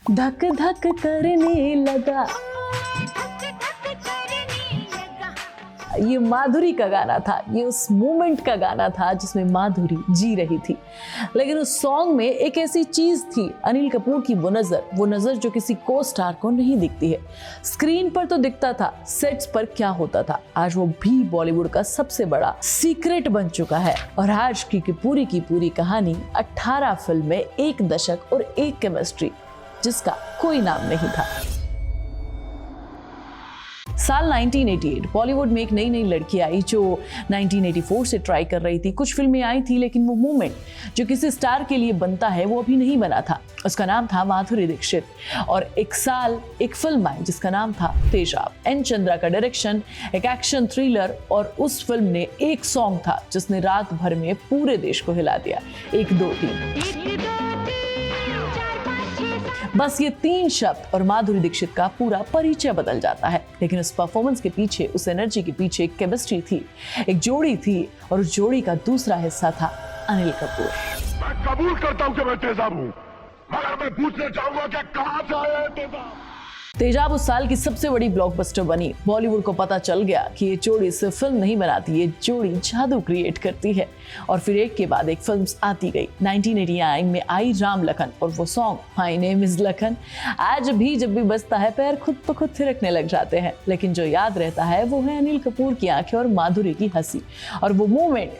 धक धक करने लगा। ये माधुरी का गाना था, ये उस मोमेंट का गाना था जिसमें माधुरी जी रही थी। लेकिन उस सॉन्ग में एक ऐसी चीज थी, अनिल कपूर की वो नजर जो किसी को स्टार को नहीं दिखती है। स्क्रीन पर तो दिखता था, सेट्स पर क्या होता था आज वो भी बॉलीवुड का सबसे बड़ा सीक्रेट बन चुका है। और आज की पूरी कहानी 18 फिल्में, 1 दशक और 1 केमिस्ट्री जिसका कोई नाम नहीं था। साल 1988 बॉलीवुड में एक नई लड़की आई जो 1984 से ट्राई कर रही थी। कुछ फिल्में आई थी लेकिन वो मोमेंट जो किसी स्टार के लिए बनता है वो अभी नहीं बना था। उसका नाम था माधुरी दीक्षित। और एक साल एक फिल्म आई जिसका नाम था तेजाब। एन चंद्रा का डायरेक्शन, एक एक्शन थ्रिलर, और उस फिल्म ने एक सॉन्ग था जिसने रात भर में पूरे देश को हिला दिया। 1 2 3 बस ये 3 शब्द और माधुरी दीक्षित का पूरा परिचय बदल जाता है। लेकिन उस परफॉर्मेंस के पीछे, उस एनर्जी के पीछे एक केमिस्ट्री थी, एक जोड़ी थी, और उस जोड़ी का दूसरा हिस्सा था अनिल कपूर। मैं कबूल करता हूं कि मैं तेजाब हूं, मगर मैं पूछना चाहूंगा कि कहां से आया है तेजाब। तेजाब उस साल की सबसे बड़ी ब्लॉकबस्टर बनी। बॉलीवुड को पता चल गया कि ये जोड़ी सिर्फ फिल्म नहीं बनाती, ये जोड़ी जादू क्रिएट करती है। और फिर एक के बाद एक फिल्म आती गई। 1989 में आई राम लखन, और वो song my name is Lakhan आज भी जब भी बजता है पैर खुद ब खुद थिरकने लग जाते हैं। लेकिन जो याद रहता है वो है अनिल कपूर की आंखें और माधुरी की हंसी, और वो मोमेंट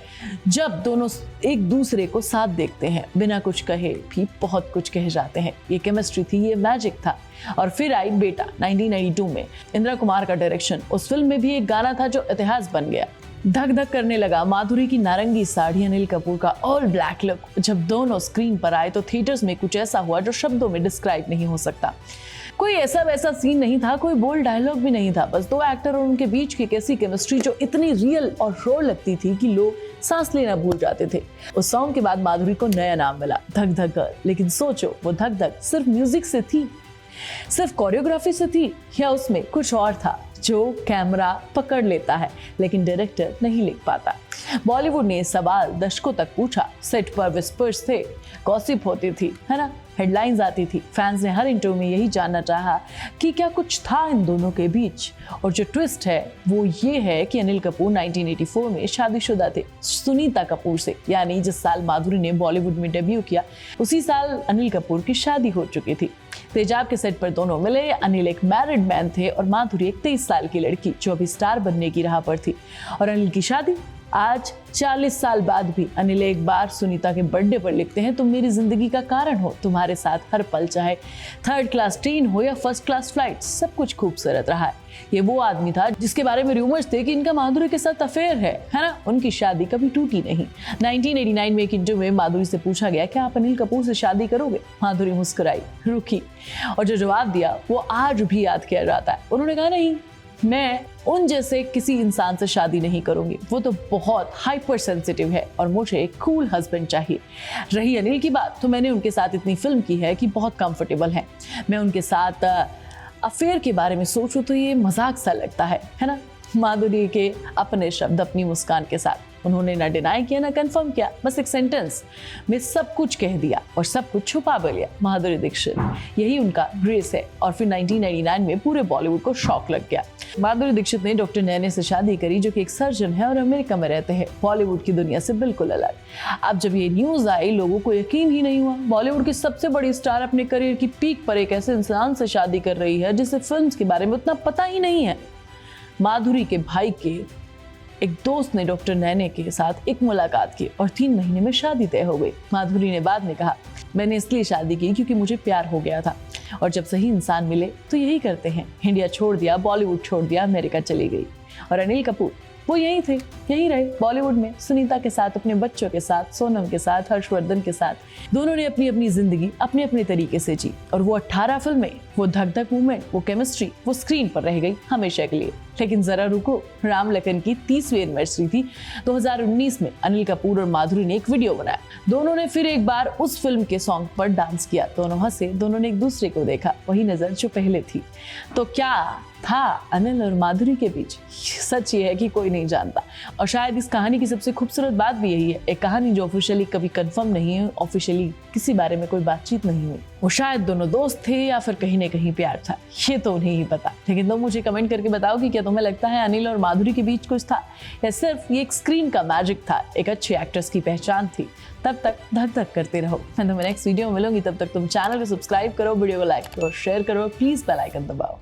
जब दोनों एक दूसरे को साथ देखते हैं, बिना कुछ कहे भी बहुत कुछ कह जाते हैं। ये केमिस्ट्री थी, ये मैजिक था। और फिर आई बेटा 1992 में, इंदिरा कुमार का डायरेक्शन। उस फिल्म में भी एक गाना था जो इतिहास बन गया। धक धक करने लगा। माधुरी की नारंगी साड़ी, अनिल कपूर का ऑल ब्लैक लुक, जब दोनों स्क्रीन पर आए तो थिएटर्स में कुछ ऐसा हुआ जो शब्दों में डिस्क्राइब नहीं हो सकता। कोई ऐसा वैसा सीन नहीं था, कोई बोल्ड डायलॉग भी नहीं था, बस 2 एक्टर और उनके बीच की कैसी केमिस्ट्री जो इतनी रियल और रॉ लगती थी कि लोग सांस लेना भूल जाते थे। उस सॉन्ग के बाद माधुरी को नया नाम मिला, धक धक गर्ल। लेकिन सोचो, वो धक धक सिर्फ म्यूजिक से थी, सिर्फ कोरियोग्राफी से थी, या उसमें कुछ और था जो कैमरा पकड़ लेता है लेकिन डायरेक्टर नहीं लिख पाता। बॉलीवुड ने सवाल दशकों तक पूछा, सेट पर विस्पर्स थे, गॉसिप होती थी, है ना, हेडलाइंस आती थी। फैंस ने हर इंटरव्यू में यही जानना चाहा कि क्या कुछ था इन दोनों के बीच। और जो ट्विस्ट है वो ये है कि अनिल कपूर 1984 में शादीशुदा थे सुनीता कपूर से, यानी जिस साल माधुरी ने बॉलीवुड में डेब्यू किया उसी साल अनिल कपूर की शादी हो चुकी थी। तेजाब के सेट पर दोनों मिले। अनिल एक मैरिड मैन थे और माधुरी एक 23 साल की लड़की जो अभी स्टार बनने की राह पर थी। और अनिल की शादी आज 40 साल बाद भी। अनिल एक बार सुनीता के बर्थडे पर लिखते हैं, तुम मेरी जिंदगी का कारण हो, तुम्हारे साथ हर पल, चाहे 3rd क्लास ट्रेन हो या 1st क्लास फ्लाइट, सब कुछ खूबसूरत रहा है। ये वो आदमी था जिसके बारे में रूमर्स थे कि इनका माधुरी के साथ अफेयर है ना। उनकी शादी कभी टूटी नहीं। 1989 में एक इंटरव्यू में माधुरी से पूछा गया कि आप अनिल कपूर से शादी करोगे। माधुरी मुस्कुराई, रुकी, और जो जवाब दिया वो आज भी याद किया जाता है। उन्होंने कहा, नहीं, मैं उन जैसे किसी इंसान से शादी नहीं करूंगी, वो तो बहुत हाइपर सेंसिटिव है और मुझे एक कूल हस्बैंड चाहिए। रही अनिल की बात, तो मैंने उनके साथ इतनी फिल्म की है कि बहुत कंफर्टेबल है। मैं उनके साथ अफेयर के बारे में सोचूं तो ये मजाक सा लगता है ना। माधुरी के अपने शब्द, अपनी मुस्कान के साथ उन्होंने ना डिनाई किया ना कंफर्म किया, बस एक सेंटेंस में सब कुछ कह दिया और सब कुछ छुपा भी लिया। माधुरी दीक्षित, यही उनका ग्रेस है। और फिर 1999 में पूरे बॉलीवुड को शॉक लग गया। माधुरी दीक्षित ने डॉक्टर नैने से शादी करी जो कि एक सर्जन है और अमेरिका में रहते हैं, बॉलीवुड की दुनिया से बिल्कुल अलग। अब जब ये न्यूज आई लोगों को यकीन ही नहीं हुआ। बॉलीवुड की सबसे बड़ी स्टार अपने करियर की पीक पर एक ऐसे इंसान से शादी कर रही है जिसे फिल्म के बारे में उतना पता ही नहीं है। माधुरी के भाई के एक दोस्त ने डॉक्टर नैने के साथ एक मुलाकात की और 3 महीने में शादी तय हो गई। माधुरी ने बाद में कहा, मैंने इसलिए शादी की क्योंकि मुझे प्यार हो गया था, और जब सही इंसान मिले तो यही करते हैं। इंडिया छोड़ दिया, बॉलीवुड छोड़ दिया, अमेरिका चली गई। और अनिल कपूर वो यहीं थे, यहीं रहे बॉलीवुड में, सुनीता के साथ, अपने बच्चों के साथ, सोनम के साथ, हर्षवर्धन के साथ। दोनों ने अपनी अपनी जिंदगी अपने अपने तरीके से जी। और वो 18 फिल्में, वो धक धक मूवमेंट, वो केमिस्ट्री, वो स्क्रीन पर रह गई हमेशा के लिए। लेकिन जरा रुको, राम लखन की 30वीं एनिवर्सरी थी 2019 में। अनिल कपूर और माधुरी ने एक वीडियो बनाया। दोनों ने फिर एक बार उस फिल्म के सॉन्ग पर डांस किया। दोनों हंसे, दोनों ने एक दूसरे को देखा, वही नजर जो पहले थी। तो क्या था अनिल और माधुरी के बीच? सच ये है कि कोई नहीं जानता। और शायद इस कहानी की सबसे खूबसूरत बात भी यही है, एक कहानी जो ऑफिशियली कभी कंफर्म नहीं है, ऑफिशियली किसी बारे में कोई बातचीत नहीं हुई। वो शायद दोनों दोस्त थे या फिर कहीं ना कहीं प्यार था, ये तो उन्हें ही पता। लेकिन तुम मुझे कमेंट करके बताओ कि क्या तुम्हें लगता है अनिल और माधुरी के बीच कुछ था या सिर्फ ये एक स्क्रीन का मैजिक था, एक अच्छे एक्ट्रेस की पहचान थी। तब तक धक धक करते रहो। मैं तुम्हें नेक्स्ट वीडियो में मिलूंगी, तब तक तुम चैनल को सब्सक्राइब करो, वीडियो को लाइक करो, शेयर करो, प्लीज बेल आइकन दबाओ।